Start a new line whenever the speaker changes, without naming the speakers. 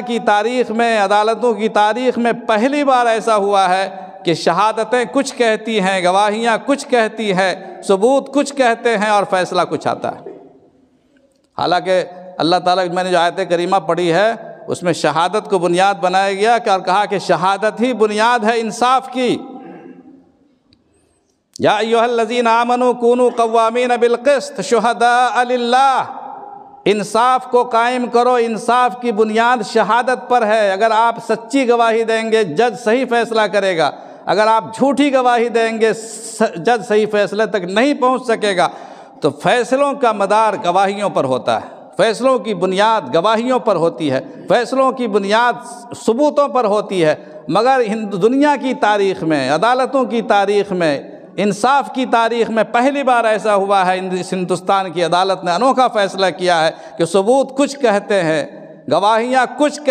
کی تاریخ میں، عدالتوں کی تاریخ میں پہلی بار ایسا ہوا ہے کہ شہادتیں کچھ کہتی ہیں، گواہیاں کچھ کہتی ہیں، ثبوت کچھ کہتے ہیں اور فیصلہ کچھ آتا ہے۔ حالانکہ اللہ تعالیٰ میں نے جو آیت کریمہ پڑھی ہے اس میں شہادت کو بنیاد بنایا گیا اور کہا کہ شہادت ہی بنیاد ہے انصاف کی۔ یا ایھا الذین آمنوا کونوا قوامین بالقسط شہداء للہ، انصاف کو قائم کرو، انصاف کی بنیاد شہادت پر ہے۔ اگر آپ سچی گواہی دیں گے جج صحیح فیصلہ کرے گا، اگر آپ جھوٹی گواہی دیں گے جج صحیح فیصلے تک نہیں پہنچ سکے گا۔ تو فیصلوں کا مدار گواہیوں پر ہوتا ہے، فیصلوں کی بنیاد گواہیوں پر ہوتی ہے، فیصلوں کی بنیاد ثبوتوں پر ہوتی ہے۔ مگر دنیا کی تاریخ میں، عدالتوں کی تاریخ میں، انصاف کی تاریخ میں پہلی بار ایسا ہوا ہے، اس ہندوستان کی عدالت نے انوکھا فیصلہ کیا ہے کہ ثبوت کچھ کہتے ہیں، گواہیاں کچھ